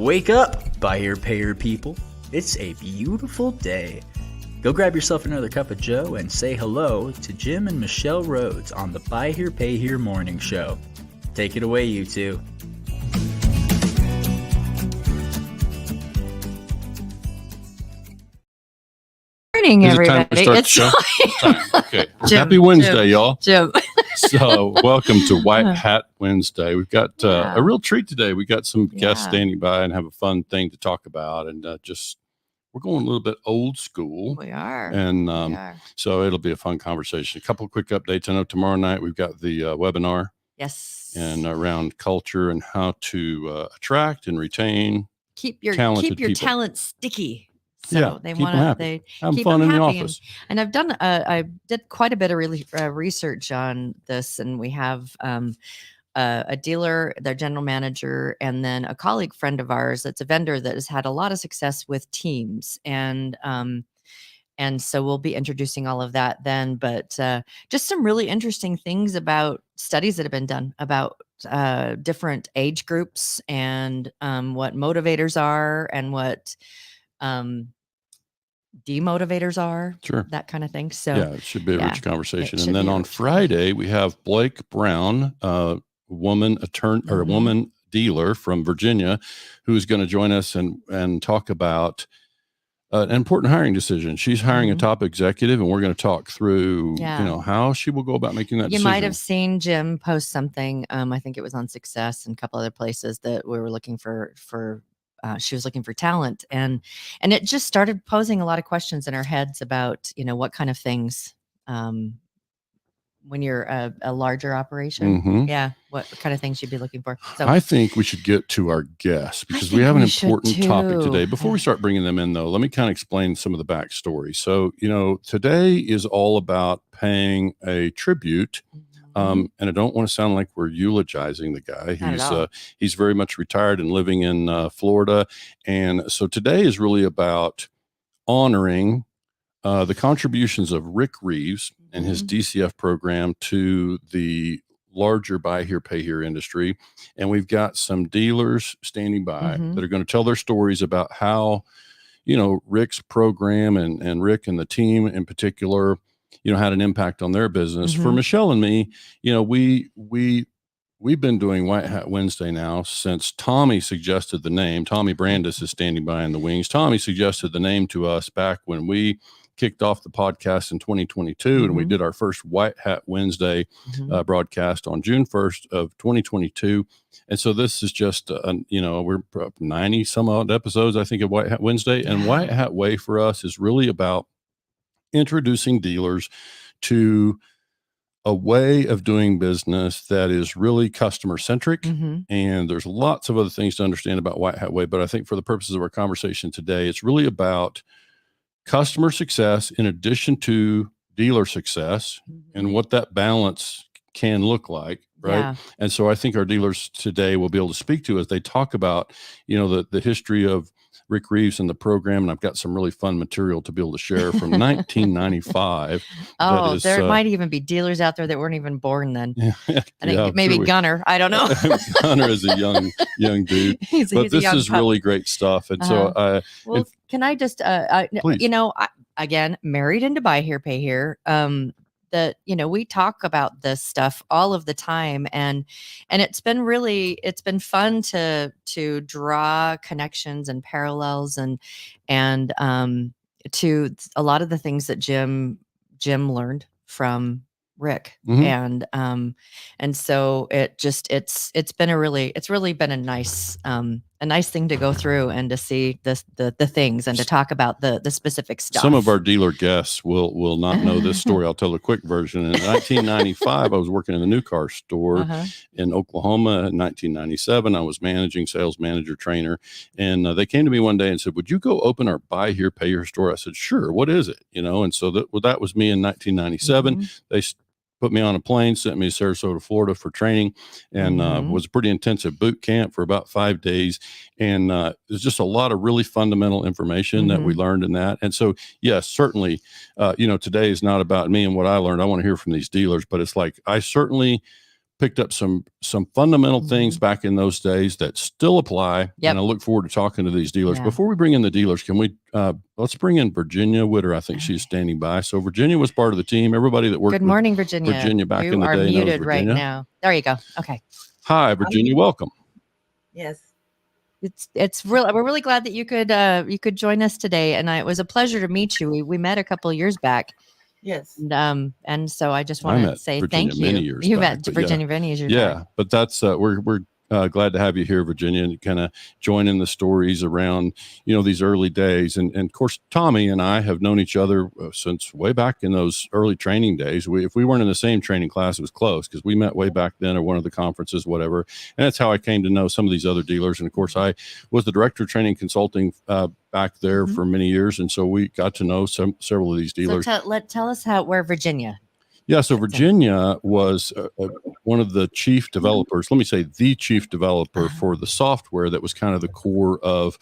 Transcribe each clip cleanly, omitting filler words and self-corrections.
Wake up, buy here, pay here people. It's a beautiful day. Go grab yourself another cup of joe and say hello to Jim and Michelle Rhodes on the Buy Here, Pay Here morning show. Take it away, you two. Morning, everybody. It's time. Okay. Jim, Happy Wednesday, y'all. Jim. So welcome to White Hat Wednesday. We've got a real treat today. We got some guests standing by and have a fun thing to talk about. And we're going a little bit old school. We are. And so it'll be a fun conversation. A couple of quick updates. I know tomorrow night we've got the webinar. Yes. And around culture and how to attract and retain keep your people. talent sticky. So they want to have keep fun them in the happy. office. And I've done I did quite a bit of research on this, and we have a dealer, their general manager, and then a colleague friend of ours that's a vendor that has had a lot of success with teams, and so we'll be introducing all of that then. But just some really interesting things about studies that have been done about different age groups and what motivators are and what demotivators are, that kind of thing. So it should be a rich conversation. And then on Friday we have Blake Brown, a woman attorney or a woman dealer from Virginia, who's going to join us and talk about an important hiring decision. She's hiring a top executive, and we're going to talk through, how she will go about making that decision. You might have seen Jim post something. I think it was on Success and a couple other places that we were looking for she was looking for talent, and it just started posing a lot of questions in our heads about, what kind of things, when you're a larger operation, what kind of things you'd be looking for. So I think we should get to our guests because we have an important topic today. Before we start bringing them in, though, let me kind of explain some of the backstory. So, today is all about paying a tribute. And I don't want to sound like we're eulogizing the guy. He's very much retired and living in Florida. And so today is really about honoring the contributions of Rick Reeves and his DCF program to the larger buy here, pay here industry. And we've got some dealers standing by that are going to tell their stories about how, Rick's program and Rick and the team in particular, had an impact on their business. For Michelle and me, we've been doing White Hat Wednesday now since Tommy suggested the name. Tommy Brandis is standing by in the wings. Tommy suggested the name to us back when we kicked off the podcast in 2022, and we did our first White Hat Wednesday broadcast on June 1st of 2022. And so this is just, we're 90 some odd episodes, I think, of White Hat Wednesday. And White Hat Way for us is really about introducing dealers to a way of doing business that is really customer centric. And there's lots of other things to understand about White Hat Way, but I think for the purposes of our conversation today, it's really about customer success in addition to dealer success and what that balance can look like. Right. Yeah. And so I think our dealers today will be able to speak to as they talk about, the history of Rick Reeves and the program. And I've got some really fun material to be able to share from 1995. There might even be dealers out there that weren't even born then. I think maybe Gunner. I don't know. Gunner is a young dude. But this is really great stuff. And so, can I just, again, married into buy here, pay here. That we talk about this stuff all of the time, and it's been fun to draw connections and parallels and to a lot of the things that Jim learned from Rick, and so it's really been a nice thing to go through and to see the things and to talk about the specific stuff. Some of our dealer guests will not know this story. I'll tell a quick version. In 1995, I was working in a new car store in Oklahoma. In 1997, I was managing sales manager trainer, and they came to me one day and said, "Would you go open our buy here, pay here store?" I said, "Sure. What is it?" And so that was me in 1997. They put me on a plane, sent me to Sarasota, Florida for training, and was a pretty intensive boot camp for about 5 days. And there's just a lot of really fundamental information that we learned in that. And so, yes, certainly, today is not about me and what I learned. I want to hear from these dealers, but it's like, I certainly picked up some fundamental things back in those days that still apply. Yep. And I look forward to talking to these dealers. Yeah. Before we bring in the dealers, can we let's bring in Virginia Witter. I think she's standing by. So Virginia was part of the team. Everybody that worked Good morning, Virginia. Virginia back you in the are day knows muted right Virginia. now. There you go. Okay. Hi, Virginia. Welcome. Yes. It's real. We're really glad that you could join us today, and it was a pleasure to meet you. We met a couple of years back. Yes. And so I just want to say Virginia thank you. many years You back, met but Virginia many years back. Yeah, but that's we're glad to have you here, Virginia, and kind of join in the stories around these early days. And of course, Tommy and I have known each other since way back in those early training days. If we weren't in the same training class, it was close because we met way back then at one of the conferences, whatever. And that's how I came to know some of these other dealers. And of course, I was the director of training consulting back there for many years, and so we got to know several of these dealers. So tell us where Virginia. Yeah, so Virginia was one of the chief developers, let me say the chief developer for the software that was kind of the core of,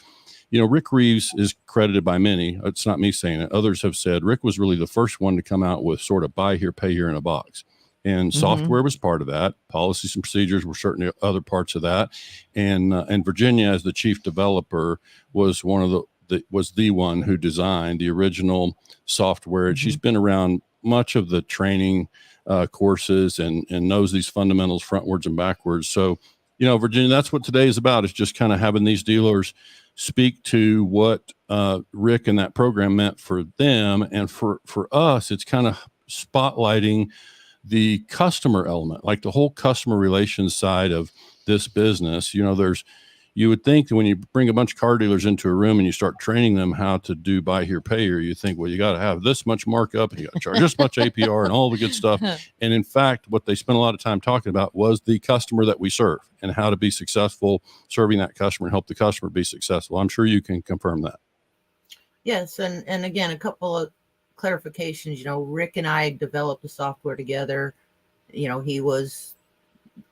Rick Reeves is credited by many. It's not me saying it. Others have said Rick was really the first one to come out with sort of buy here, pay here in a box. And software was part of that. Policies and procedures were certainly other parts of that. And Virginia, as the chief developer, was one of the one who designed the original software. And she's been around much of the training courses and knows these fundamentals frontwards and backwards. So, Virginia, that's what today is about, is just kind of having these dealers speak to what Rick and that program meant for them. And for us, it's kind of spotlighting the customer element, like the whole customer relations side of this business. You would think that when you bring a bunch of car dealers into a room and you start training them how to do buy here, pay here, you think, well, you got to have this much markup and you got to charge this much APR and all the good stuff. And in fact, what they spent a lot of time talking about was the customer that we serve and how to be successful serving that customer and help the customer be successful. I'm sure you can confirm that. Yes. And again, a couple of clarifications. Rick and I developed the software together. He was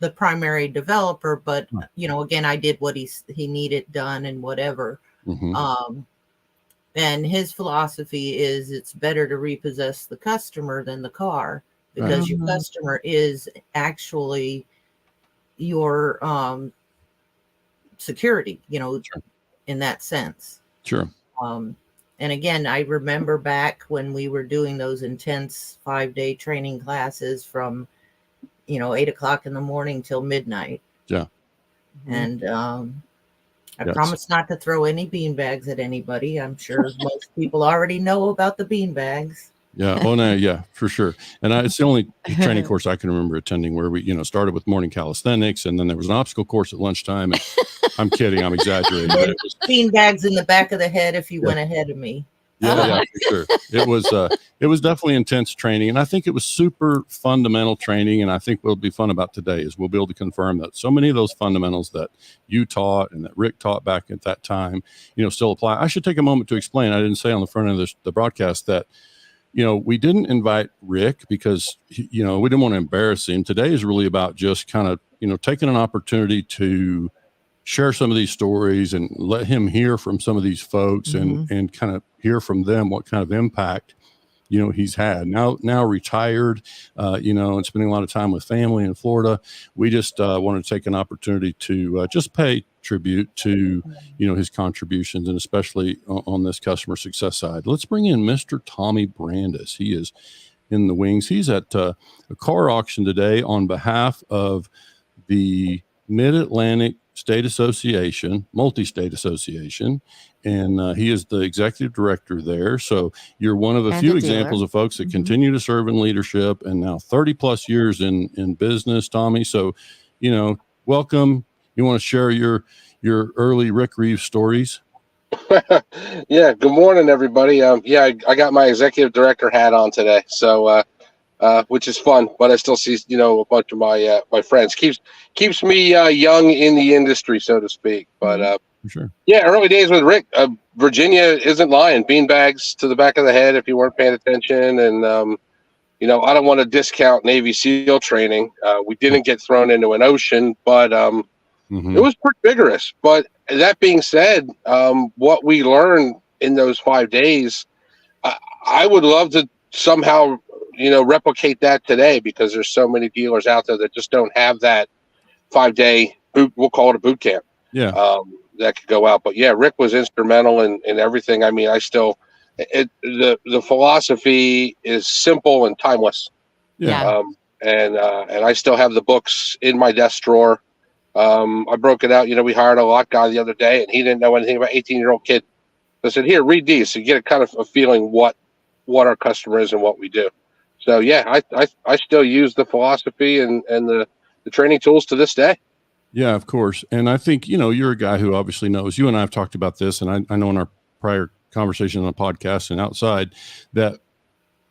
the primary developer, but again, I did what he needed done and whatever. And his philosophy is it's better to repossess the customer than the car, because your customer is actually your security, in that sense. Sure. And again, I remember back when we were doing those intense 5-day training classes from 8 o'clock in the morning till midnight. Yeah. And I promise not to throw any beanbags at anybody. I'm sure most people already know about the beanbags. Yeah. Oh, no. Yeah, for sure. And it's the only training course I can remember attending where we, started with morning calisthenics, and then there was an obstacle course at lunchtime. And I'm kidding. I'm exaggerating. But it was beanbags in the back of the head if you went ahead of me. Yeah, for sure. It was definitely intense training, and I think it was super fundamental training. And I think what'll be fun about today is we'll be able to confirm that so many of those fundamentals that you taught and that Rick taught back at that time, still apply. I should take a moment to explain. I didn't say on the front of the broadcast that, we didn't invite Rick because, we didn't want to embarrass him. Today is really about just kind of, taking an opportunity to share some of these stories and let him hear from some of these folks and kind of hear from them what kind of impact, he's had now retired, and spending a lot of time with family in Florida. We just wanted to take an opportunity to just pay tribute to, his contributions, and especially on this customer success side. Let's bring in Mr. Tommy Brandis. He is in the wings. He's at a car auction today on behalf of the Mid-Atlantic State Association, Multi-State Association, and he is the executive director there. So you're one of a few examples of folks that continue to serve in leadership, and now 30 plus years in business, Tommy. So, welcome. You want to share your early Rick Reeves stories? Yeah. Good morning, everybody. I got my executive director hat on today. So, which is fun, but I still see, a bunch of my friends. Keeps me young in the industry, so to speak. But sure. Yeah, early days with Rick. Virginia isn't lying. Beanbags to the back of the head if you weren't paying attention. And I don't want to discount Navy SEAL training. We didn't get thrown into an ocean, but it was pretty vigorous. But that being said, what we learned in those 5 days, I would love to somehow replicate that today because there's so many dealers out there that just don't have that 5-day boot. We'll call it a boot camp. Yeah. That could go out. But yeah, Rick was instrumental in everything. I mean, the philosophy is simple and timeless. Yeah. And I still have the books in my desk drawer. I broke it out. We hired a lot guy the other day, and he didn't know anything about 18-year-old kid. I said, here, read these. So you get a kind of a feeling what our customer is and what we do. So yeah, I still use the philosophy and the training tools to this day. Yeah, of course. And I think, you're a guy who obviously knows, you and I have talked about this, and I know in our prior conversation on the podcast and outside that,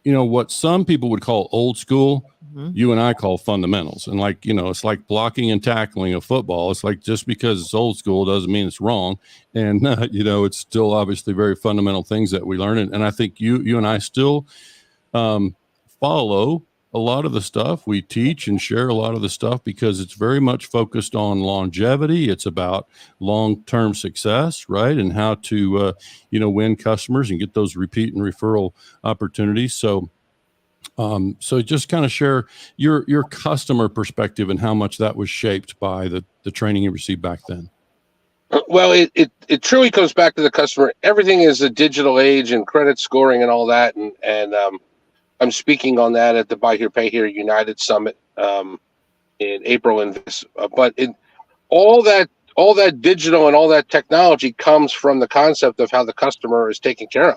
what some people would call old school, you and I call fundamentals. And it's like blocking and tackling a football. It's like, just because it's old school doesn't mean it's wrong. And, it's still obviously very fundamental things that we learn. And I think you and I still follow a lot of the stuff we teach and share a lot of the stuff because it's very much focused on longevity. It's about long-term success, right? And how to, win customers and get those repeat and referral opportunities. So just kind of share your customer perspective and how much that was shaped by the training you received back then. Well, it truly comes back to the customer. Everything is a digital age and credit scoring and all that. And I'm speaking on that at the Buy Here, Pay Here United Summit in April. But all that digital and all that technology comes from the concept of how the customer is taken care of.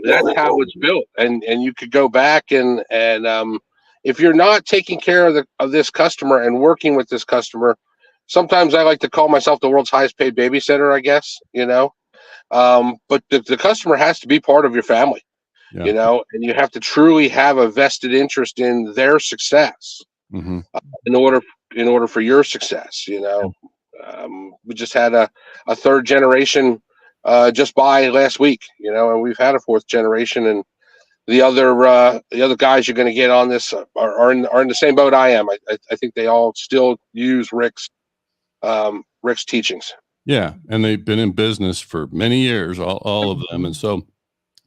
That's how it's built. And you could go back and if you're not taking care of this customer and working with this customer, sometimes I like to call myself the world's highest paid babysitter, I guess, but the customer has to be part of your family. Yeah. And you have to truly have a vested interest in their success in order for your success. We just had a third generation just by last week, and we've had a fourth generation, and the other guys you're going to get on this are in the same boat I am. I think they all still use Rick's teachings. Yeah, and they've been in business for many years, all of them, and so.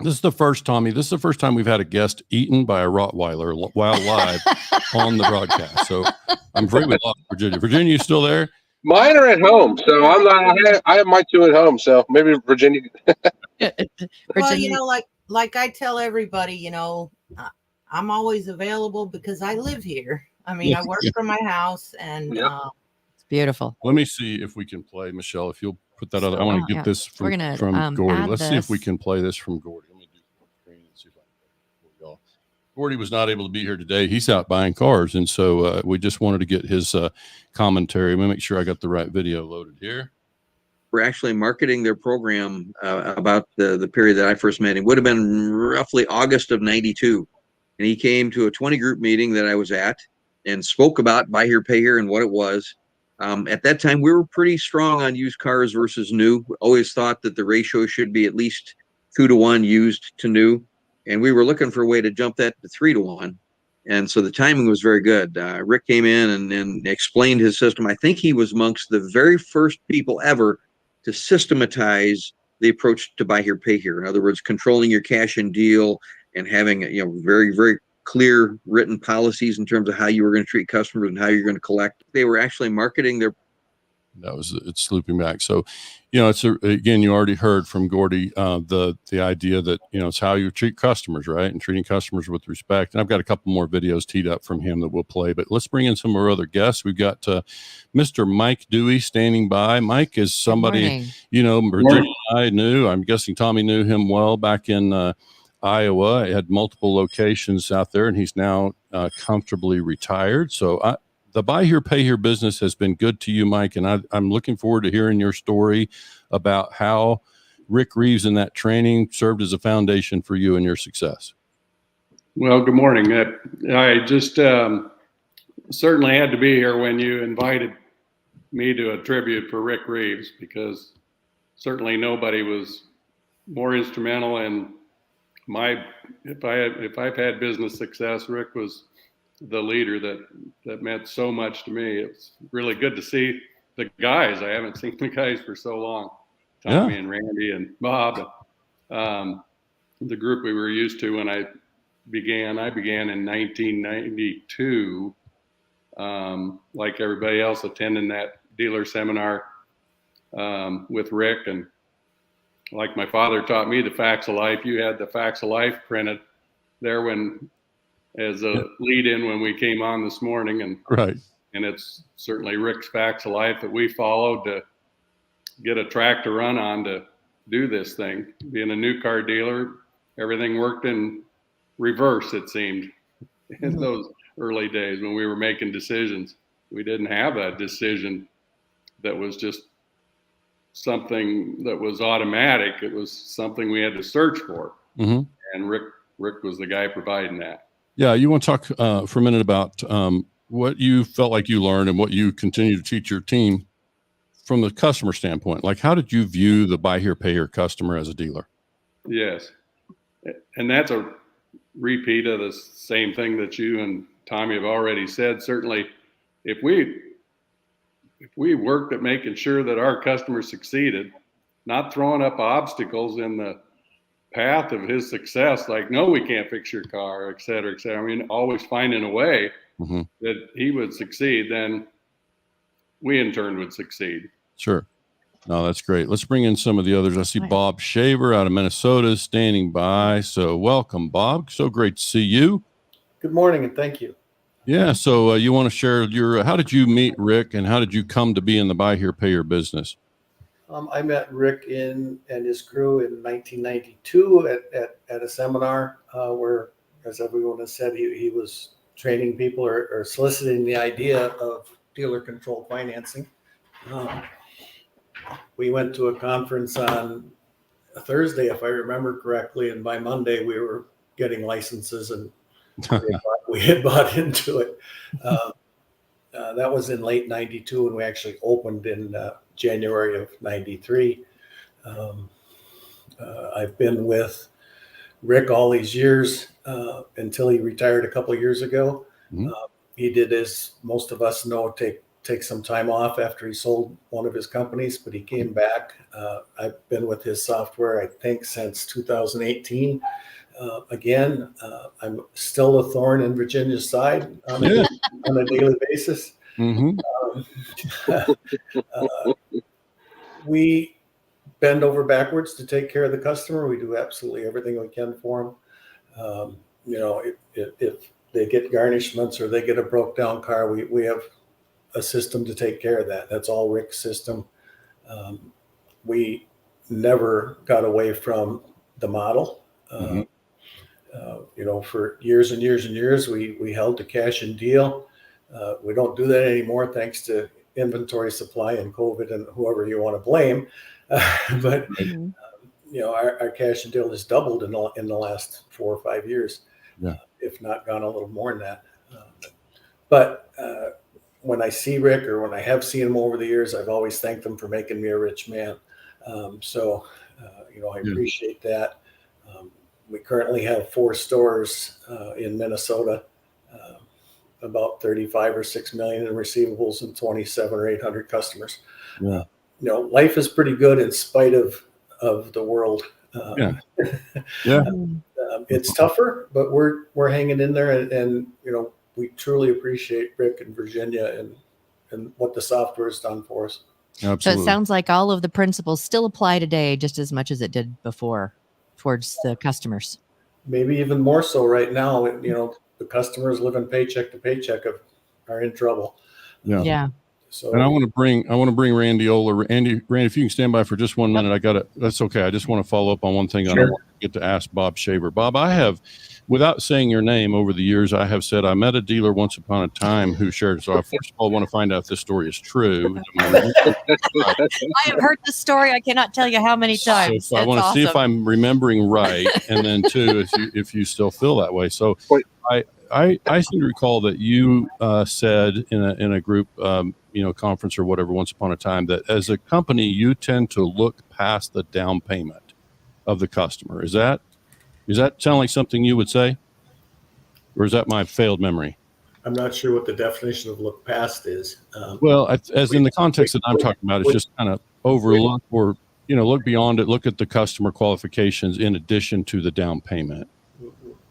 This is the first time we've had a guest eaten by a Rottweiler while live on the broadcast. So I'm afraid we lost Virginia. Virginia, you still there? Mine are at home, so I'm not. I have my two at home, so maybe Virginia. Well, like I tell everybody, I'm always available because I live here. I mean, I work from my house, and it's beautiful. Let me see if we can play, Michelle. If you'll put that other. I want to get this from Gordy. Let's see if we can play this from Gordy. Let me do the screen and see if I can play it. Gordy was not able to be here today. He's out buying cars, and so we just wanted to get his commentary. Let me make sure I got the right video loaded here. We're actually marketing their program about the period that I first met him. Would have been roughly August of '92, and he came to a 20 group meeting that I was at and spoke about Buy Here, Pay Here and what it was. At that time, we were pretty strong on used cars versus new. We always thought that the ratio should be at least 2-to-1 used to new. And we were looking for a way to jump that to 3-to-1. And so the timing was very good. Rick came in and explained his system. I think he was amongst the very first people ever to systematize the approach to Buy Here, Pay Here. In other words, controlling your cash and deal and having very, very clear written policies in terms of how you were going to treat customers and how you're going to collect. They were actually marketing their. It's looping back. So, again, you already heard from Gordy, the idea that, it's how you treat customers, right? And treating customers with respect. And I've got a couple more videos teed up from him that we'll play, but let's bring in some of our other guests. We've got Mr. Mike Duea standing by. Mike is somebody, Virginia and I knew. I'm guessing Tommy knew him well back in Iowa. He had multiple locations out there, and he's now comfortably retired. So the Buy Here, Pay Here business has been good to you, Mike, and I'm looking forward to hearing your story about how Rick Reeves and that training served as a foundation for you and your success. Well, good morning. I just certainly had to be here when you invited me to a tribute for Rick Reeves, because certainly nobody was more instrumental in if I've had business success, Rick was the leader that meant so much to me. It's really good to see the guys. I haven't seen the guys for so long, Tommy and Randy and Bob. the group we were used to when I began. I began in 1992, like everybody else, attending that dealer seminar with Rick. And like my father taught me the facts of life, you had the facts of life printed there as a lead in when we came on this morning. And Right. And it's certainly Rick's facts of life that we followed to get a track to run on to do this thing. Being a new car dealer, everything worked in reverse, it seemed, in those early days when we were making decisions. We didn't have a decision that was just something that was automatic. It was something we had to search for. Mm-hmm. And Rick was the guy providing that. Yeah, you want to talk for a minute about what you felt like you learned and what you continue to teach your team from the customer standpoint. Like, how did you view the buy here, pay here customer as a dealer? Yes. And that's a repeat of the same thing that you and Tommy have already said. Certainly, if we worked at making sure that our customers succeeded, not throwing up obstacles in the path of his success, like, no, we can't fix your car, et cetera, et cetera. I mean, always finding a way that he would succeed, then we in turn would succeed. Sure. No, that's great. Let's bring in some of the others. I see Bob Shaver out of Minnesota standing by. So welcome, Bob. So great to see you. Good morning, and thank you. Yeah. So you want to share how did you meet Rick and how did you come to be in the buy here, pay here business? I met Rick and his crew in 1992 at a seminar where, as everyone has said, he was training people or soliciting the idea of dealer controlled financing. We went to a conference on a Thursday, if I remember correctly, and by Monday we were getting licenses and we had bought into it. That was in late 92, and we actually opened in January of 93. I've been with Rick all these years until he retired a couple of years ago. He did, as most of us know, take some time off after he sold one of his companies, but he came back. I've been with his software, I think, since 2018. Again, I'm still a thorn in Virginia's side on a daily basis. We bend over backwards to take care of the customer. We do absolutely everything we can for them. If they get garnishments or they get a broke down car, we have a system to take care of that. That's all Rick's system. We never got away from the model. For years and years and years, we held to cash and deal. We don't do that anymore, thanks to inventory supply and COVID and whoever you want to blame. But our cash and deal has doubled in the last 4 or 5 years, if not gone a little more than that. But when I see Rick, or when I have seen him over the years, I've always thanked him for making me a rich man. I appreciate that. We currently have 4 stores in Minnesota, about 35 or 6 million in receivables and 27 or 800 customers. Life is pretty good in spite of the world. It's tougher, but we're hanging in there, and we truly appreciate Rick and Virginia and what the software has done for us. Absolutely. So it sounds like all of the principles still apply today just as much as it did before towards the customers. Maybe even more so right now. The customers living paycheck to paycheck are in trouble. Yeah. So, and I want to bring Randy Oler. Randy, if you can stand by for just 1 minute, that's okay. I just want to follow up on one thing. Sure. I don't want to get to ask Bob Shaver. Bob, I have, without saying your name over the years, I have said I met a dealer once upon a time who shared. So I first of all want to find out if this story is true. I have heard this story. I cannot tell you how many times. So I want to see if I'm remembering right, and then 2, if you still feel that way. So I seem to recall that you said in a group conference or whatever once upon a time that as a company you tend to look past the down payment of the customer. Is that sound like something you would say, or is that my failed memory? I'm not sure what the definition of look past is. Well, as in the context that I'm talking about, it's just kind of overlook or look beyond it, look at the customer qualifications in addition to the down payment?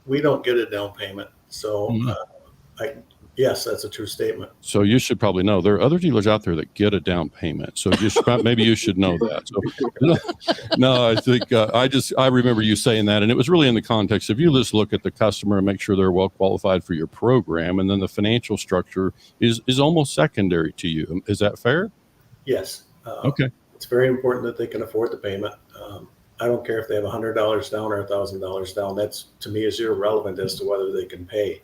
We don't get a down payment. So yes, that's a true statement. So you should probably know there are other dealers out there that get a down payment. So maybe you should know that. So no, I think I remember you saying that, and it was really in the context of you just look at the customer and make sure they're well qualified for your program, and then the financial structure is almost secondary to you. Is that fair? Yes. Okay. It's very important that they can afford the payment. I don't care if they have $100 down or $1,000 down. That's, to me, is irrelevant as to whether they can pay.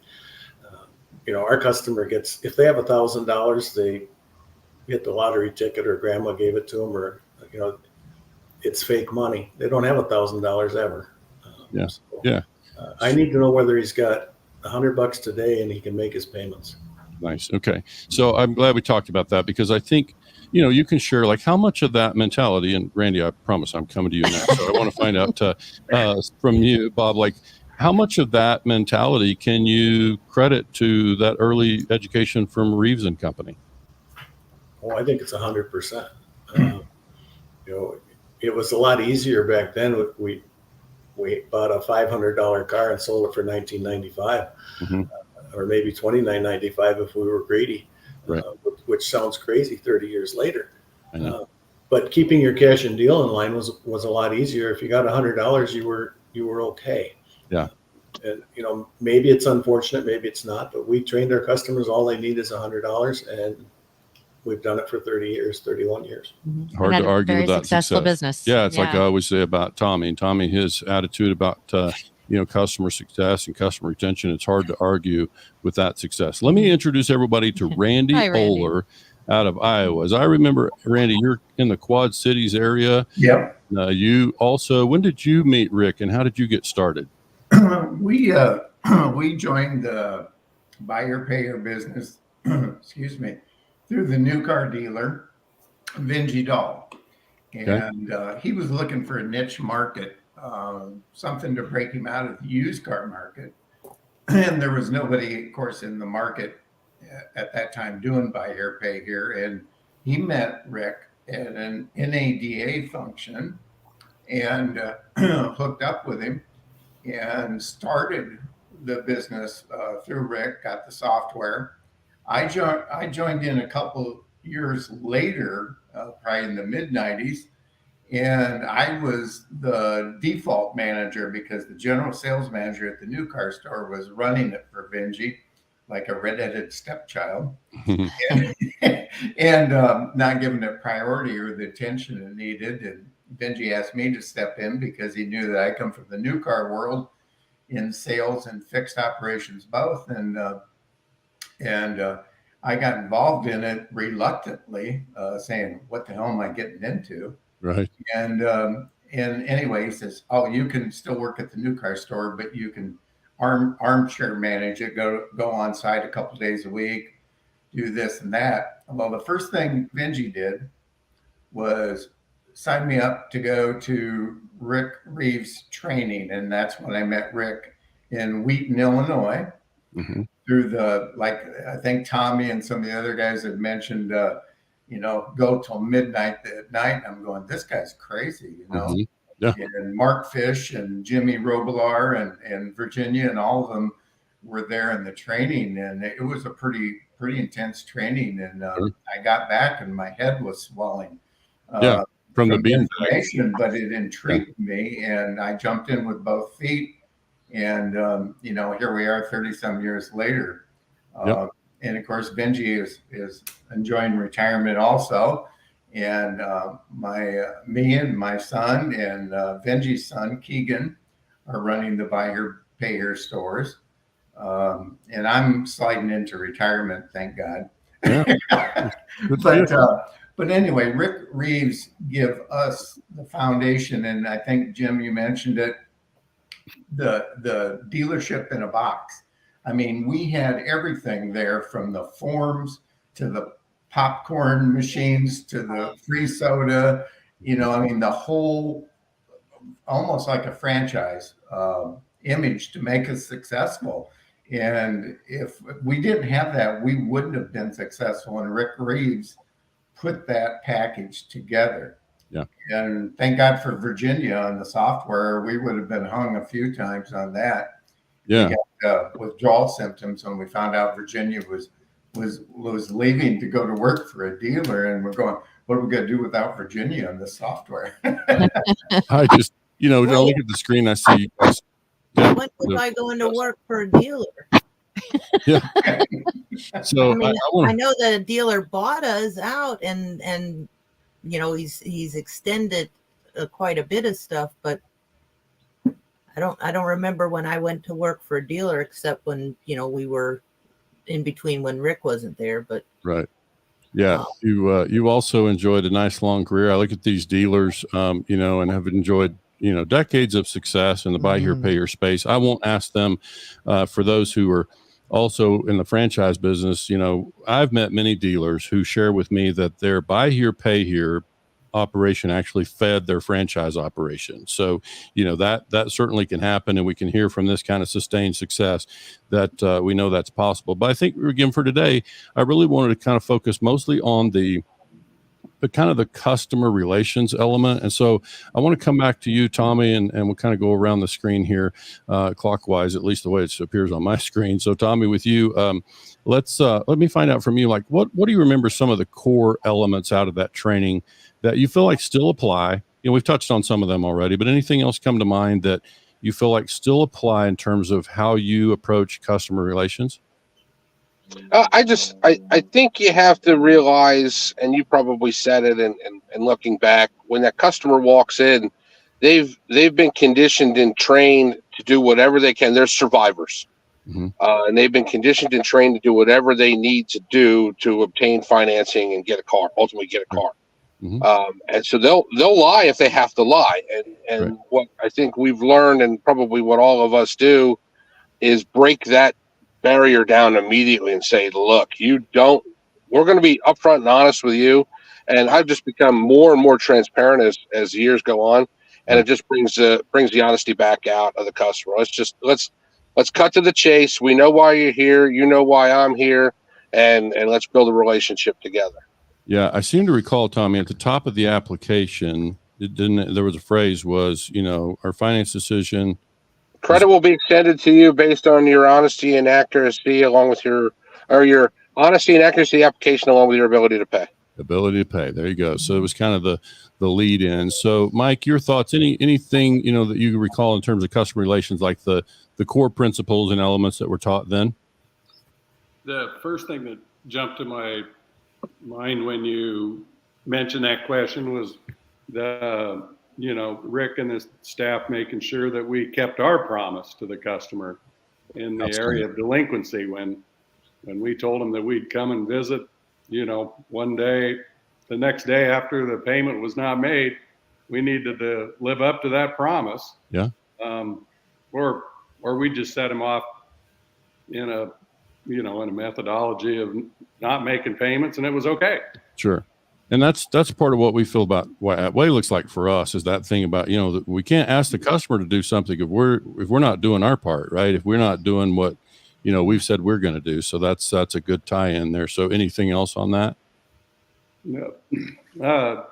Our customer gets, if they have $1,000, they get the lottery ticket or grandma gave it to them, or, it's fake money. They don't have $1,000 ever. I need to know whether he's got $100 today and he can make his payments. Nice. Okay. So I'm glad we talked about that, because I think, you can share like how much of that mentality, and Randy, I promise I'm coming to you next. So I want to find out from you, Bob, like how much of that mentality can you credit to that early education from Reeves and Company? Oh, I think it's 100%. It was a lot easier back then. We bought a $500 car and sold it for $19.95, or maybe $29.95 if we were greedy. Right. Which sounds crazy 30 years later. But keeping your cash and deal in line was a lot easier. If you got $100, you were okay. Yeah. And maybe it's unfortunate, maybe it's not, but we trained our customers. All they need is $100, and we've done it for 30 years, 31 years. Hard to argue with that successful success. Business. Yeah, it's like I always say about Tommy. And Tommy, his attitude about customer success and customer retention, it's hard to argue with that success. Let me introduce everybody to Randy Oler out of Iowa. As I remember, Randy, you're in the Quad Cities area. Yep. You also, when did you meet Rick, and how did you get started? We joined the buyer payer business, excuse me, through the new car dealer, Vingy Dahl. And he was looking for a niche market, something to break him out of the used car market. And there was nobody, of course, in the market at that time doing buy here, pay here. And he met Rick at an NIADA function and hooked up with him and started the business through Rick, got the software. I joined in a couple years later, probably in the mid-90s, and I was the default manager because the general sales manager at the new car store was running it for Vingy, like a redheaded stepchild, and not giving it priority or the attention it needed. And Vingy asked me to step in because he knew that I come from the new car world in sales and fixed operations both. And I got involved in it reluctantly, saying, what the hell am I getting into? Right. And anyway, he says, oh, you can still work at the new car store, but you can armchair manage it, go on site a couple days a week, do this and that. Well, the first thing Vingy did was sign me up to go to Rick Reeves training. And that's when I met Rick in Wheaton, Illinois. Through I think Tommy and some of the other guys had mentioned, go till midnight at night. I'm going, this guy's crazy, Yeah. And Mark Fish and Jimmy Robillard and Virginia and all of them were there in the training. And it was a pretty intense training. And I got back and my head was swelling. From the information, but it intrigued me. And I jumped in with both feet. And, here we are 30 some years later. And of course, Vingy is enjoying retirement also. And me and my son and Vingy's son, Keegan, are running the buy here, pay here stores. And I'm sliding into retirement, thank God. But anyway, Rick Reeves give us the foundation. And I think, Jim, you mentioned it, the dealership in a box. I mean, we had everything there, from the forms to the popcorn machines to the free soda, the whole, almost like a franchise image to make us successful. And if we didn't have that, we wouldn't have been successful. And Rick Reeves put that package together. Yeah. And thank God for Virginia on the software. We would have been hung a few times on that. Yeah. We got withdrawal symptoms when we found out Virginia was leaving to go to work for a dealer, and we're going, what are we going to do without Virginia on this software? I just, I look at the screen, I see you guys. When was I going to work for a dealer? Yeah. So I mean, I know the dealer bought us out, and he's extended quite a bit of stuff, but I don't remember when I went to work for a dealer, except when we were in between when Rick wasn't there. But right. Yeah. You also enjoyed a nice long career. I look at these dealers, and have enjoyed, decades of success in the buy here, pay here space. I won't ask them for those who are also in the franchise business. I've met many dealers who share with me that their buy here, pay here operation actually fed their franchise operation. So, that certainly can happen. And we can hear from this kind of sustained success that we know that's possible. But I think, again, for today, I really wanted to kind of focus mostly on the kind of the customer relations element. And so I want to come back to you, Tommy, and we'll kind of go around the screen here clockwise, at least the way it appears on my screen. So Tommy, with you, let me find out from you, like, what do you remember some of the core elements out of that training that you feel like still apply? We've touched on some of them already, but anything else come to mind that you feel like still apply in terms of how you approach customer relations? I think you have to realize, and you probably said it, and looking back, when that customer walks in, they've been conditioned and trained to do whatever they can. They're survivors. Mm-hmm. And they've been conditioned and trained to do whatever they need to do to obtain financing and ultimately get a car. Mm-hmm. And so they'll lie if they have to lie. And right. What I think we've learned, and probably what all of us do, is break that barrier down immediately and say, look, we're going to be upfront and honest with you. And I've just become more and more transparent as years go on. And it just brings the honesty back out of the customer. Let's cut to the chase. We know why you're here. You know why I'm here. And let's build a relationship together. Yeah. I seem to recall, Tommy, at the top of the application, there was a phrase was, our finance decision. Credit will be extended to you based on your honesty and accuracy, along with your honesty and accuracy application, along with your ability to pay. Ability to pay. There you go. So it was kind of the lead in. So Mike, your thoughts, anything, that you recall in terms of customer relations, like the core principles and elements that were taught then? The first thing that jumped to my mind when you mentioned that question was Rick and his staff making sure that we kept our promise to the customer in the area of delinquency. When we told them that we'd come and visit, one day, the next day after the payment was not made, we needed to live up to that promise. Yeah. Or we just set them off in a methodology of not making payments, and it was okay. Sure. And that's part of what we feel about what it looks like for us, is that thing about, that we can't ask the customer to do something if we're not doing our part, right? If we're not doing what, we've said we're going to do. So that's a good tie in there. So anything else on that? No,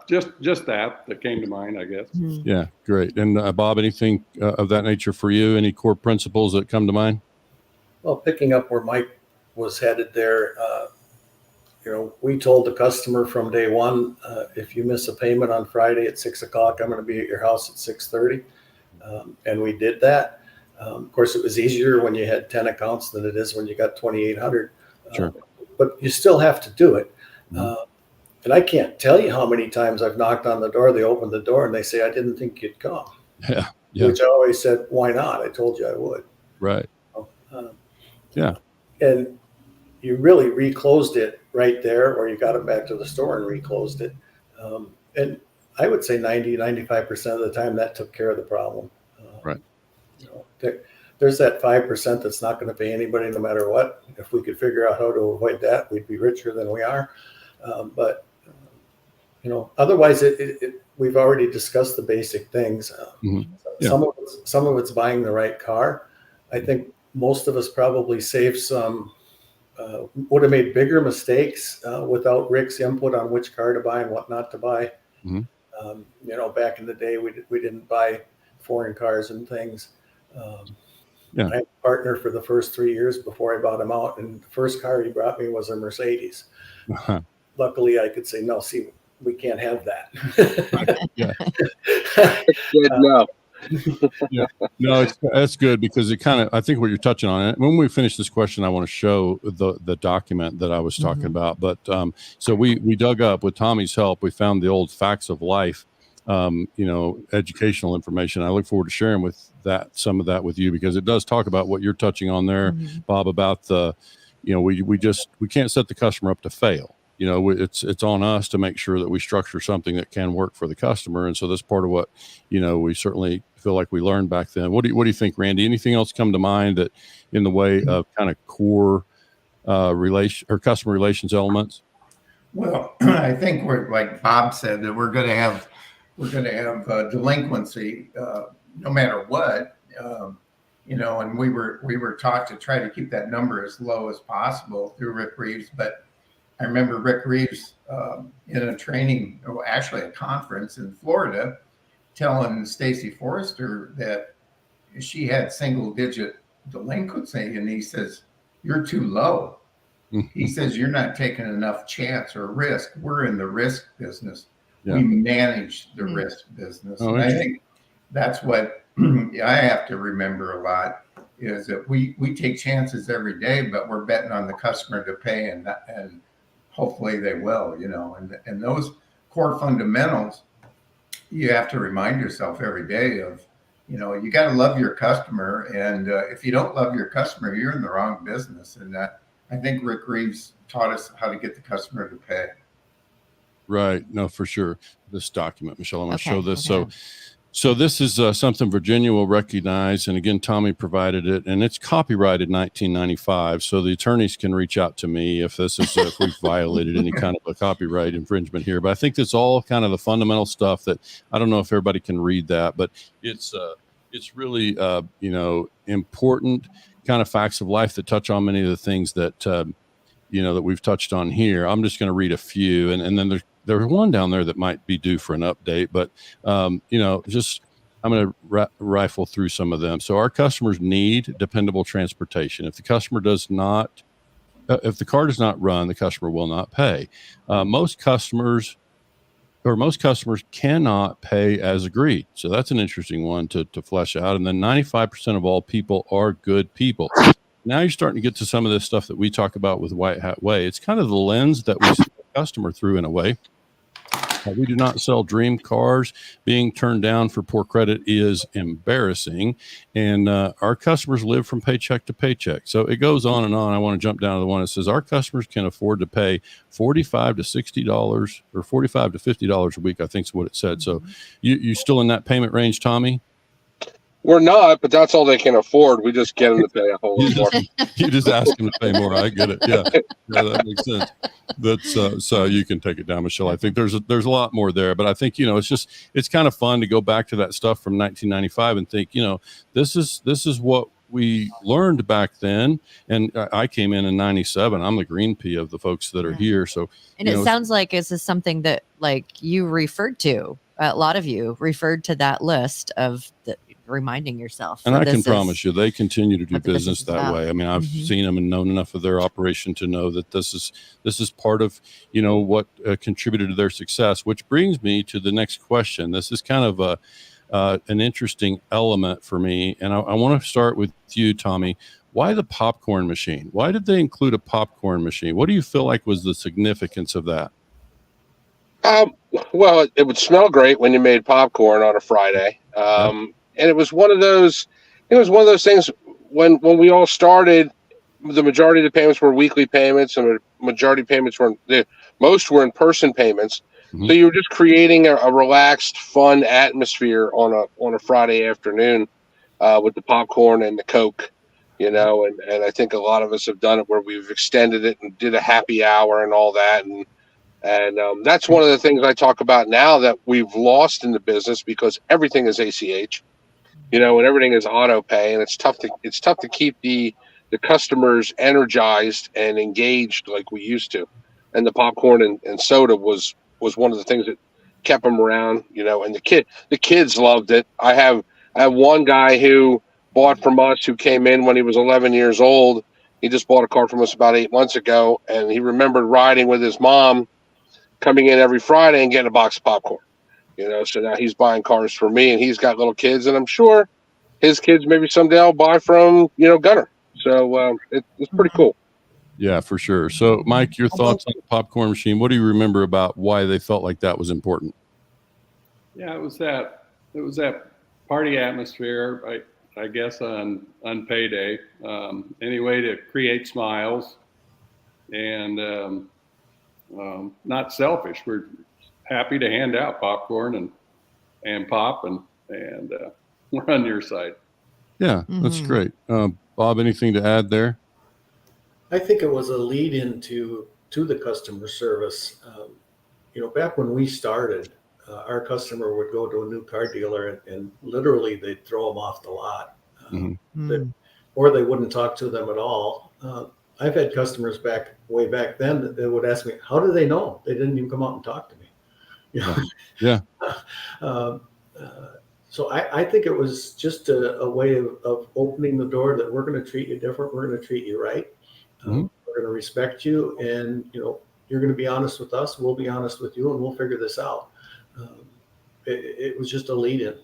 just that came to mind, I guess. Mm-hmm. Yeah. Great. And Bob, anything of that nature for you? Any core principles that come to mind? Well, picking up where Mike was headed there, we told the customer from day one, if you miss a payment on Friday at 6:00, I'm going to be at your house at 6:30. And we did that. Of course, it was easier when you had 10 accounts than it is when you got 2,800. Sure. But you still have to do it. Mm-hmm. And I can't tell you how many times I've knocked on the door, they open the door and they say, I didn't think you'd come. Yeah. Which I always said, why not? I told you I would. Right. Yeah. And you really reclosed it right there, or you got it back to the store and reclosed it. And I would say 95% of the time that took care of the problem. Right. There's that 5% that's not going to pay anybody no matter what. If we could figure out how to avoid that, we'd be richer than we are. But otherwise we've already discussed the basic things. Mm-hmm. Yeah. Some of it's buying the right car. I think most of us probably saved some, would have made bigger mistakes without Rick's input on which car to buy and what not to buy. Mm-hmm. Back in the day, we didn't buy foreign cars and things. Yeah. I had a partner for the first 3 years before I bought him out, and the first car he brought me was a Mercedes. Uh-huh. Luckily, I could say, no, see, we can't have that. Yeah. Good enough. Yeah, no, that's good because it kind of, I think what you're touching on it. When we finish this question, I want to show the document that I was talking about. But so we dug up with Tommy's help. We found the old facts of life, educational information. I look forward to sharing some of that with you because it does talk about what you're touching on there, Bob, about we can't set the customer up to fail. It's on us to make sure that we structure something that can work for the customer. And so that's part of what, we certainly feel like we learned back then. What do you think, Randy? Anything else come to mind that in the way of kind of core relation or customer relations elements? Well, I think we're, like Bob said, that we're going to have delinquency no matter what, and we were taught to try to keep that number as low as possible through Rick Reeves. But I remember Rick Reeves in a training, actually a conference in Florida, telling Stacy Forrester that she had single-digit delinquency, and he says, "You're too low." He says, "You're not taking enough chance or risk. We're in the risk business. Yeah. We manage the risk business." And I think that's what I have to remember a lot is that we take chances every day, but we're betting on the customer to pay, and hopefully they will, and those core fundamentals, you have to remind yourself every day of, you got to love your customer. And if you don't love your customer, you're in the wrong business. And I think Rick Reeves taught us how to get the customer to pay. Right. No, for sure. This document, Michelle, I'm going to show this. Okay. So this is something Virginia will recognize. And again, Tommy provided it, and it's copyrighted 1995. So the attorneys can reach out to me if if we've violated any kind of a copyright infringement here. But I think that's all kind of the fundamental stuff that I don't know if everybody can read that, but it's really, important kind of facts of life that touch on many of the things that, that we've touched on here. I'm just going to read a few, and then there's one down there that might be due for an update, but, I'm going to rifle through some of them. So our customers need dependable transportation. If the car does not run, the customer will not pay. Most customers cannot pay as agreed. So that's an interesting one to flesh out. And then 95% of all people are good people. Now you're starting to get to some of this stuff that we talk about with White Hat Way. It's kind of the lens that we see the customer through in a way. We do not sell dream cars. Being turned down for poor credit is embarrassing. And our customers live from paycheck to paycheck. So it goes on and on. I want to jump down to the one that says our customers can afford to pay $45 to $60 or $45 to $50 a week, I think is what it said. So you still in that payment range, Tommy? We're not, but that's all they can afford. We just get them to pay a whole lot more. You just ask them to pay more. I get it. Yeah, that makes sense. That's so you can take it down, Michelle. I think there's a lot more there, but I think it's kind of fun to go back to that stuff from 1995 and think this is what we learned back then. And I came in 97. I'm the green pea of the folks that are here. So and it sounds like this is something that you referred to. A lot of you referred to that list of reminding yourself. And I can promise you, they continue to do business that way. I mean, I've seen them and known enough of their operation to know that this is part of, what contributed to their success, which brings me to the next question. This is kind of an interesting element for me. And I want to start with you, Tommy. Why the popcorn machine? Why did they include a popcorn machine? What do you feel like was the significance of that? Well, it would smell great when you made popcorn on a Friday. And it was one of those things when we all started, the majority of the payments were weekly payments, and the majority of payments most were in-person payments. So you were just creating a relaxed, fun atmosphere on a Friday afternoon with the popcorn and the Coke, and I think a lot of us have done it where we've extended it and did a happy hour and all that. And that's one of the things I talk about now that we've lost in the business because everything is ACH, and everything is auto pay, and it's tough to keep the customers energized and engaged like we used to. And the popcorn and soda was one of the things that kept them around, and the kids loved it. I have one guy who bought from us who came in when he was 11 years old. He just bought a car from us about 8 months ago, and he remembered riding with his mom, coming in every Friday and getting a box of popcorn. So now he's buying cars for me, and he's got little kids, and I'm sure his kids maybe someday I'll buy from, Gunner. So it's pretty cool. Yeah, for sure. So, Mike, your thoughts on the popcorn machine? What do you remember about why they felt like that was important? Yeah, it was that party atmosphere, I guess, on payday. Any way to create smiles and not selfish. We're happy to hand out popcorn and pop, and we're on your side. Yeah, that's great. Bob, anything to add there? I think it was a lead into the customer service. Back when we started, our customer would go to a new car dealer and literally they'd throw them off the lot, or they wouldn't talk to them at all. I've had customers way back then that would ask me, how do they know? They didn't even come out and talk to me. Yeah. So I think it was just a way of opening the door that we're going to treat you different. We're going to treat you right. We're going to respect you, and you're going to be honest with us. We'll be honest with you, and we'll figure this out. It was just a lead-in.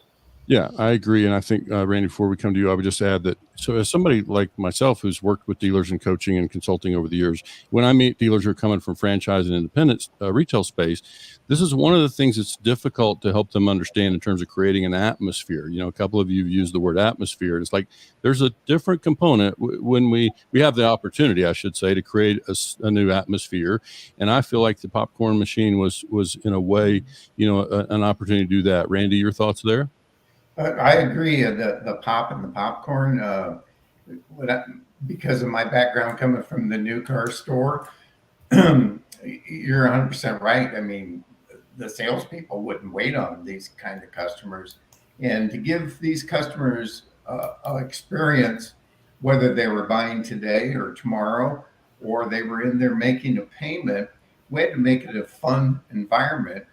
Yeah, I agree. And I think, Randy, before we come to you, I would just add that, so as somebody like myself who's worked with dealers and coaching and consulting over the years, when I meet dealers who are coming from franchise and independent retail space, this is one of the things that's difficult to help them understand in terms of creating an atmosphere. A couple of you used the word atmosphere. It's like there's a different component when we have the opportunity, I should say, to create a new atmosphere. And I feel like the popcorn machine was in a way, an opportunity to do that. Randy, your thoughts there? I agree. The pop and the popcorn, because of my background coming from the new car store, you're 100% right. I mean, the salespeople wouldn't wait on these kind of customers, and to give these customers an experience, whether they were buying today or tomorrow, or they were in there making a payment, we had to make it a fun environment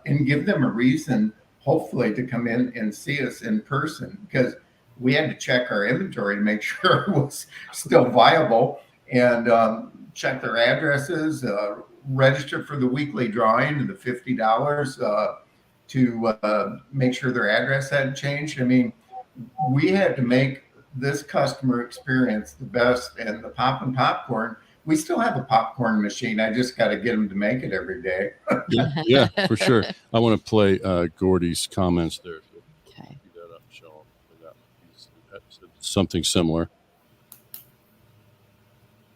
and give them a reason, hopefully, to come in and see us in person, because we had to check our inventory to make sure it was still viable, and check their addresses, register for the weekly drawing and the $50 to make sure their address hadn't changed. I mean, we had to make this customer experience the best. And the pop and popcorn, we still have a popcorn machine. I just got to get them to make it every day. Yeah, for sure. I want to play Gordy's comments there. Okay. Something similar.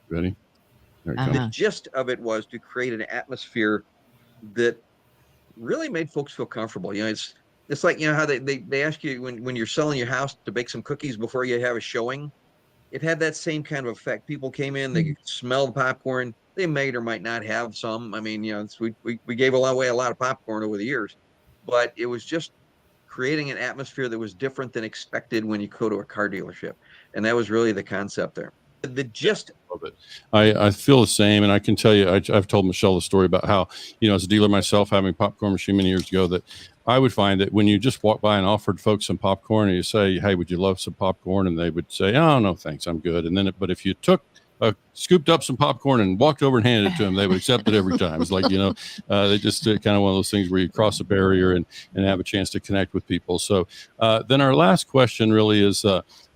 Ready? There it comes. The gist of it was to create an atmosphere that really made folks feel comfortable. It's like, how they ask you when you're selling your house to bake some cookies before you have a showing. It had that same kind of effect. People came in, they could smell the popcorn. They might or might not have some. I mean, we gave away a lot of popcorn over the years, but it was just creating an atmosphere that was different than expected when you go to a car dealership. And that was really the concept there. The gist of it. I feel the same. And I can tell you, I've told Michelle the story about how, as a dealer myself, having a popcorn machine many years ago, that I would find that when you just walk by and offered folks some popcorn and you say, hey, would you love some popcorn? And they would say, oh, no, thanks, I'm good. And then, but if you scooped up some popcorn and walked over and handed it to them, they would accept it every time. It's like, they just kind of one of those things where you cross a barrier and have a chance to connect with people. So then our last question really is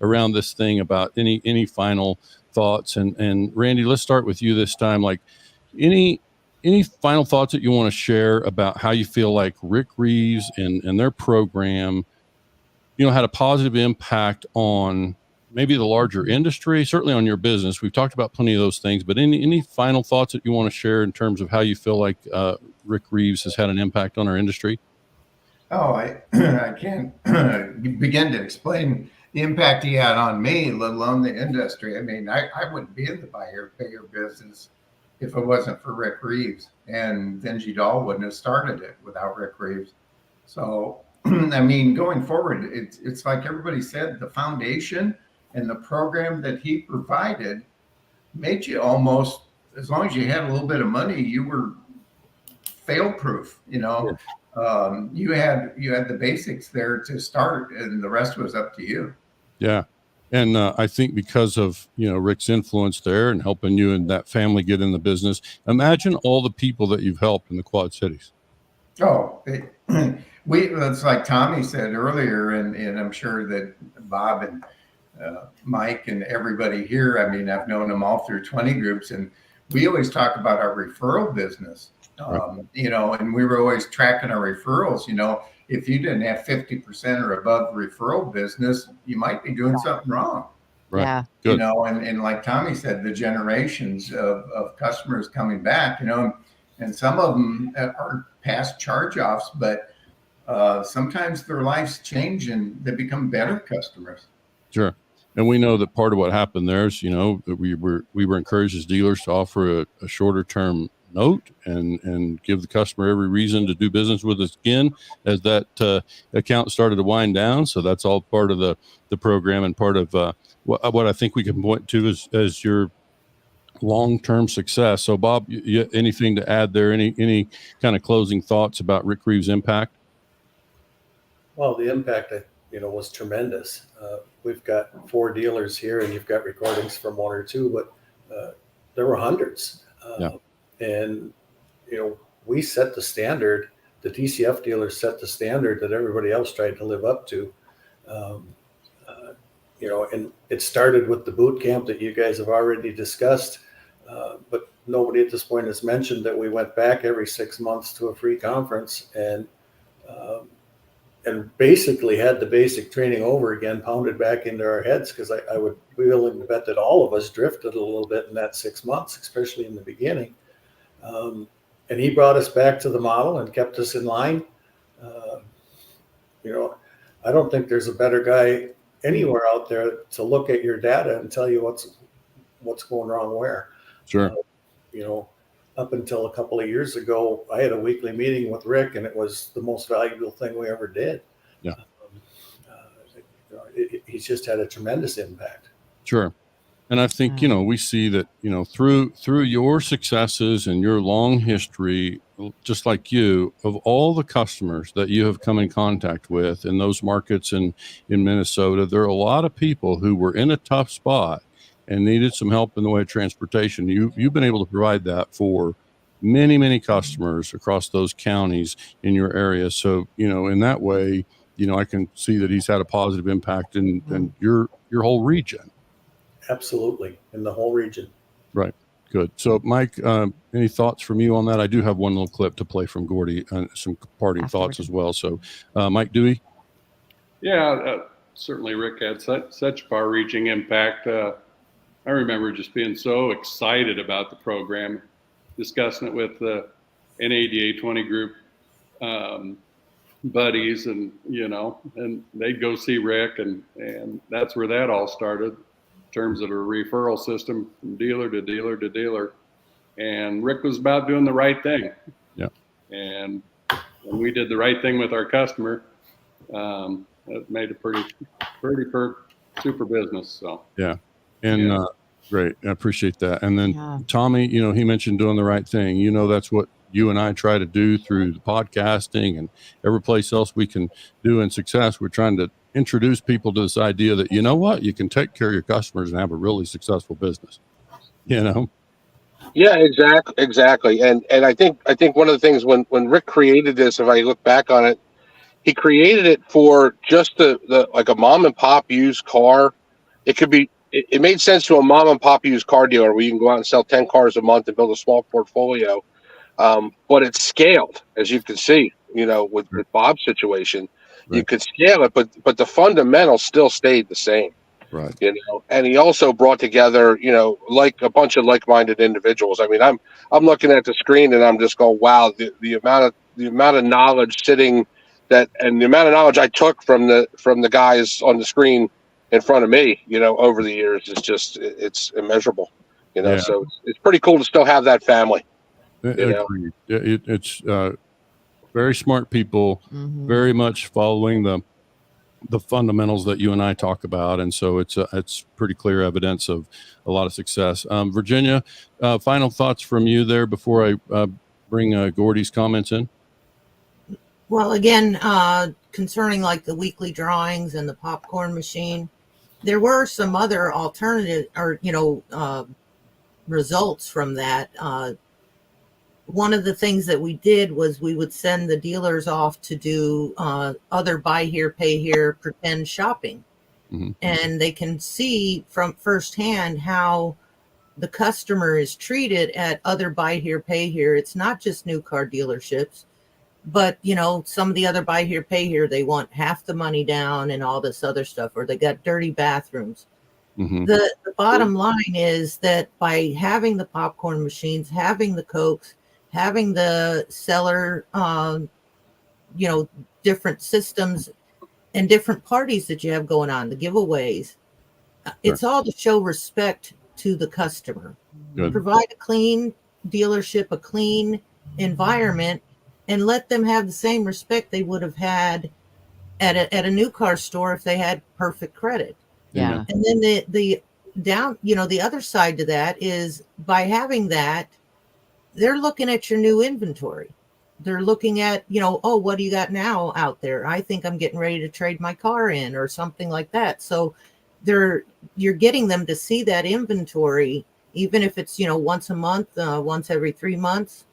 around this thing about any final thoughts. And Randy, let's start with you this time. Like any final thoughts that you want to share about how you feel like Rick Reeves and their program, had a positive impact on maybe the larger industry, certainly on your business. We've talked about plenty of those things, but any final thoughts that you want to share in terms of how you feel like Rick Reeves has had an impact on our industry? Oh, I can't begin to explain the impact he had on me, let alone the industry. I mean, I wouldn't be in the buyer payer business if it wasn't for Rick Reeves, and Vinci Doll wouldn't have started it without Rick Reeves. So, I mean, going forward, it's like everybody said, the foundation and the program that he provided made you almost, as long as you had a little bit of money, you were fail proof, You had the basics there to start, and the rest was up to you. Yeah. And I think because of, Rick's influence there and helping you and that family get in the business, imagine all the people that you've helped in the Quad Cities. Oh, it's like Tommy said earlier, and I'm sure that Bob and Mike and everybody here, I mean, I've known them all through 20 groups, and we always talk about our referral business, and we were always tracking our referrals. If you didn't have 50% or above referral business, you might be doing something wrong. Right. Yeah. Good. And like Tommy said, the generations of customers coming back, and some of them are past charge-offs, but sometimes their lives change and they become better customers. Sure. And we know that part of what happened there is, we were encouraged as dealers to offer a shorter term note and give the customer every reason to do business with us again as that account started to wind down. So that's all part of the program and part of what I think we can point to as your long-term success. So Bob, anything to add there? Any kind of closing thoughts about Rick Reeves' impact? Well, the impact, was tremendous. We've got 4 dealers here, and you've got recordings from 1 or 2, but there were hundreds. And, we set the standard. The DCF dealers set the standard that everybody else tried to live up to. And it started with the boot camp that you guys have already discussed. But nobody at this point has mentioned that we went back every 6 months to a free conference and basically had the basic training over again, pounded back into our heads, because I would be willing to bet that all of us drifted a little bit in that 6 months, especially in the beginning. And he brought us back to the model and kept us in line. I don't think there's a better guy anywhere out there to look at your data and tell you what's going wrong where. Sure. Up until a couple of years ago, I had a weekly meeting with Rick, and it was the most valuable thing we ever did. Yeah. He's just had a tremendous impact. Sure. And I think, we see that, through your successes and your long history, just like you, of all the customers that you have come in contact with in those markets in Minnesota, there are a lot of people who were in a tough spot and needed some help in the way of transportation. You've been able to provide that for many, many customers across those counties in your area. So, in that way, I can see that he's had a positive impact in your whole region. Absolutely. In the whole region. Right. Good. So Mike, any thoughts from you on that? I do have one little clip to play from Gordy and some parting thoughts as well. So Mike Duea. Yeah, certainly Rick had such far-reaching impact. I remember just being so excited about the program, discussing it with the NIADA 20 group buddies, and and they'd go see Rick, and that's where that all started, in terms of a referral system from dealer to dealer to dealer. And Rick was about doing the right thing. Yeah. And when we did the right thing with our customer, it made a pretty super business. So yeah. And great. I appreciate that. And then Tommy, he mentioned doing the right thing. That's what you and I try to do through the podcasting and every place else we can do in success. We're trying to introduce people to this idea that, you can take care of your customers and have a really successful business, Yeah, exactly. And I think one of the things when Rick created this, if I look back on it, he created it for just the like a mom and pop used car. It made sense to a mom and pop used car dealer where you can go out and sell 10 cars a month and build a small portfolio. But it's scaled, as you can see, with Bob's situation. Right. You could scale it, but the fundamentals still stayed the same. Right. And he also brought together, like a bunch of like-minded individuals. I mean, I'm looking at the screen and I'm just going, wow, the amount of knowledge sitting and the amount of knowledge I took from the guys on the screen in front of me, over the years is just, it's immeasurable, so it's pretty cool to still have that family. It's very smart people, very much following the fundamentals that you and I talk about. And so it's pretty clear evidence of a lot of success. Virginia, final thoughts from you there before I bring Gordy's comments in? Well, again, concerning like the weekly drawings and the popcorn machine, there were some other alternative or, results from that. One of the things that we did was we would send the dealers off to do other buy here, pay here, pretend shopping. Mhm. And they can see from firsthand how the customer is treated at other buy here, pay here. It's not just new car dealerships, but some of the other buy here, pay here, they want half the money down and all this other stuff, or they got dirty bathrooms. Mhm. The bottom line is that by having the popcorn machines, having the Cokes, having the seller, different systems and different parties that you have going on, the giveaways, it's all to show respect to the customer. Good. Provide a clean dealership, a clean environment, and let them have the same respect they would have had at a new car store if they had perfect credit. Yeah. And then the down, the other side to that is by having that, they're looking at your new inventory. They're looking at, oh, what do you got now out there? I think I'm getting ready to trade my car in or something like that. So you're getting them to see that inventory, even if it's, once a month, once every 3 months.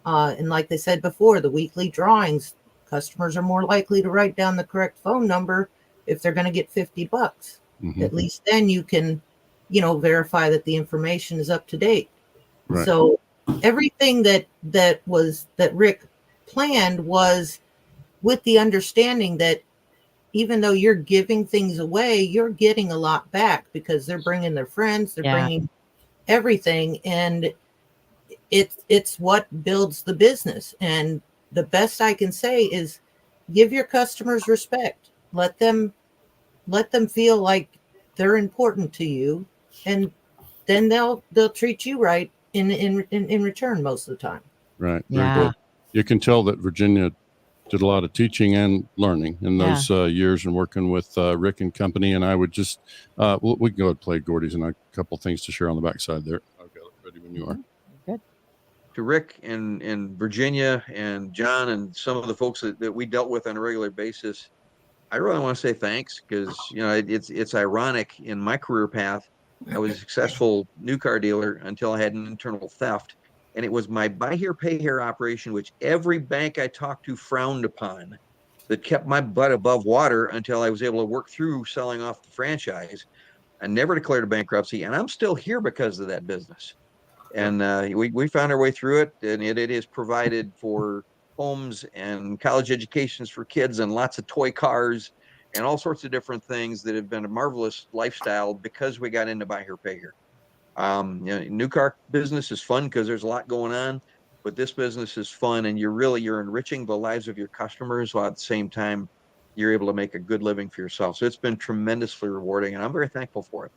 And like they said before, the weekly drawings, customers are more likely to write down the correct phone number if they're going to get $50. Mhm. At least then you can, verify that the information is up to date. Right. So everything that Rick planned was with the understanding that even though you're giving things away, you're getting a lot back because they're bringing their friends, they're bringing everything, and it's what builds the business. And the best I can say is give your customers respect. Let them feel like they're important to you, and then they'll treat you right in return most of the time. Right. Very Yeah. good. You can tell that Virginia did a lot of teaching and learning in those years and working with Rick and company. And I would just, we can go and play Gordy's and a couple things to share on the backside there. I've got it ready when you are. Good. To Rick and Virginia and John and some of the folks that we dealt with on a regular basis, I really want to say thanks because, it's ironic in my career path. I was a successful new car dealer until I had an internal theft. And it was my buy here, pay here operation, which every bank I talked to frowned upon, that kept my butt above water until I was able to work through selling off the franchise. I never declared a bankruptcy, and I'm still here because of that business. And we found our way through it, and it has provided for homes and college educations for kids and lots of toy cars and all sorts of different things that have been a marvelous lifestyle because we got into buy here, pay here. New car business is fun because there's a lot going on, but this business is fun, and you're enriching the lives of your customers while at the same time you're able to make a good living for yourself. So it's been tremendously rewarding, and I'm very thankful for it.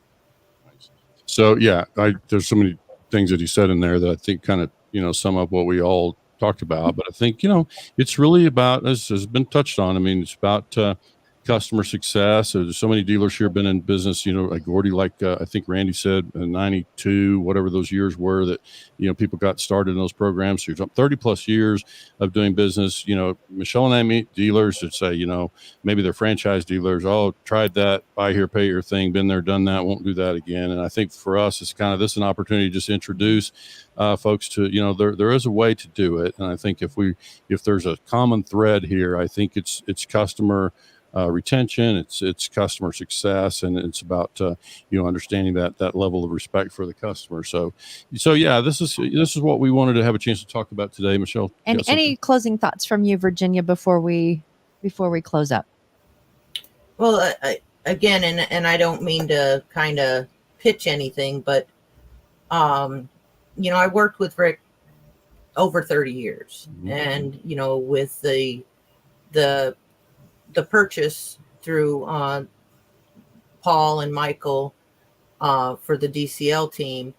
So yeah, there's so many things that he said in there that I think kind of, sum up what we all talked about. But I think, it's really about, as has been touched on, I mean, it's about customer success. There's so many dealers here been in business, like Gordy, I think Randy said, 92, whatever those years were that, people got started in those programs. So you're 30 plus years of doing business. Michelle and I meet dealers that say, maybe they're franchise dealers. Oh, tried that buy here, pay here thing, been there, done that, won't do that again. And I think for us, it's kind of this an opportunity to just introduce folks to, there is a way to do it. And I think if there's a common thread here, I think it's customer retention, it's customer success, and it's about understanding that level of respect for the customer. So yeah, this is what we wanted to have a chance to talk about today. Michelle, and any closing thoughts from you, Virginia, before we close up? Well, again, and I don't mean to kind of pitch anything, but I worked with Rick over 30 years, mm-hmm. and with the purchase through Paul and Michael for the DCL team,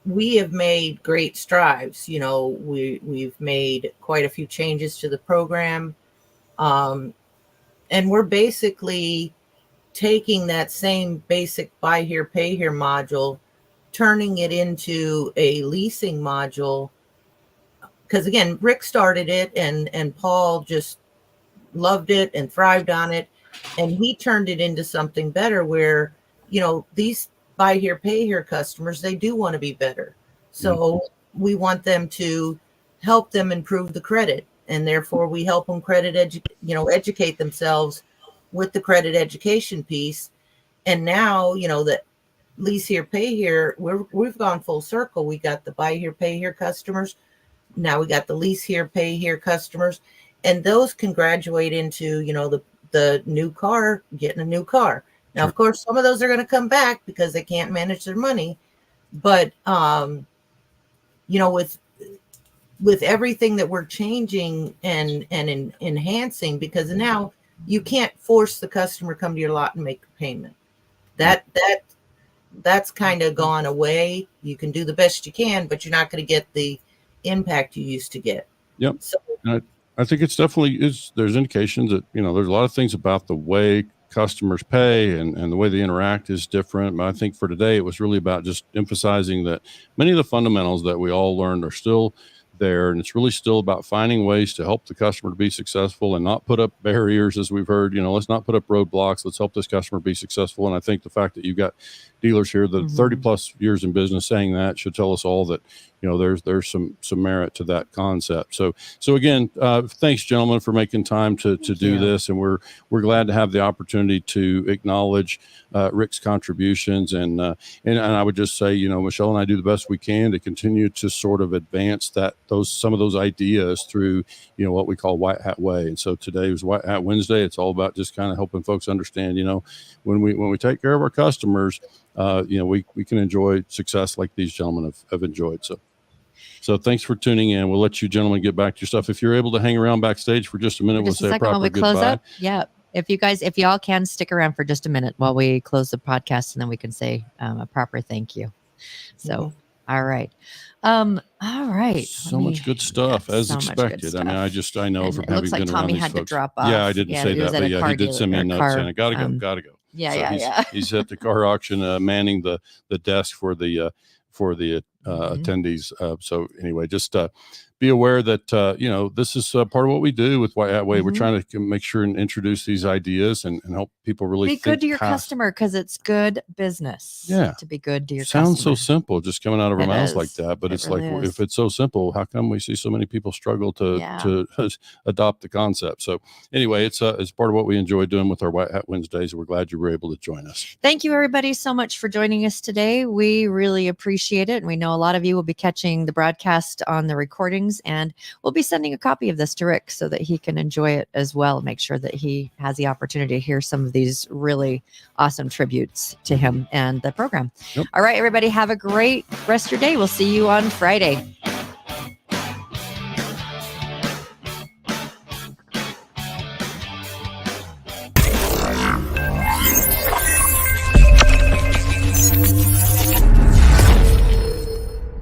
we have made great strides. We've made quite a few changes to the program, and we're basically taking that same basic buy here, pay here module, turning it into a leasing module, because again, Rick started it, and Paul just loved it and thrived on it, and he turned it into something better where, you know, these buy here, pay here customers, they do want to be better. So we want them to help them improve the credit, and therefore we help them educate themselves with the credit education piece. And now, you know, that lease here, pay here, we've gone full circle. We got the buy here, pay here customers. Now we got the lease here, pay here customers, and those can graduate into, you know, the new car, getting a new car. Now, Sure. of course, some of those are going to come back because they can't manage their money. But, you know, with everything that we're changing and enhancing, because now you can't force the customer to come to your lot and make a payment. That's kind of gone away. You can do the best you can, but you're not going to get the impact you used to get. Yep. So, I think it's definitely there's indications that, you know, there's a lot of things about the way customers pay and the way they interact is different. But I think for today, it was really about just emphasizing that many of the fundamentals that we all learned are still there. And it's really still about finding ways to help the customer to be successful and not put up barriers, as we've heard. You know, let's not put up roadblocks. Let's help this customer be successful. And I think the fact that you've got dealers here that 30 plus years in business saying that should tell us all that, you know, there's some merit to that concept. So again, thanks, gentlemen, for making time to do this. And we're glad to have the opportunity to acknowledge Rick's contributions. And I would just say, you know, Michelle and I do the best we can to continue to sort of advance some of those ideas through, you know, what we call White Hat Way. And so today was White Hat Wednesday. It's all about just kind of helping folks understand, you know, when we take care of our customers, you know, we can enjoy success like these gentlemen have enjoyed. So thanks for tuning in. We'll let you gentlemen get back to your stuff. If you're able to hang around backstage for just a minute, we'll say a proper goodbye. Yeah. If y'all can stick around for just a minute while we close the podcast, and then we can say a proper thank you. So, all right. All right. So much good stuff as expected. I mean, I know from having been around Tommy these had folks. to drop off. Yeah, I didn't say that, but yeah, he did send me a note saying, I gotta go. Yeah. He's at the car auction, manning the desk for the attendees. So anyway, just be aware that, you know, this is part of what we do with White Hat Way. We're trying to make sure and introduce these ideas and help people really be good to your customer, because it's good business. Yeah. To be good to your customer. Sounds so simple just coming out of our mouths like that, but it's really like, is. if it's so simple, how come we see so many people struggle to adopt the concept? So anyway, it's part of what we enjoy doing with our White Hat Wednesdays. We're glad you were able to join us. Thank you, everybody, so much for joining us today. We really appreciate it. And we know a lot of you will be catching the broadcast on the recordings, and we'll be sending a copy of this to Rick so that he can enjoy it as well. Make sure that he has the opportunity to hear some of these really awesome tributes to him and the program. Yep. All right, everybody, have a great rest of your day. We'll see you on Friday.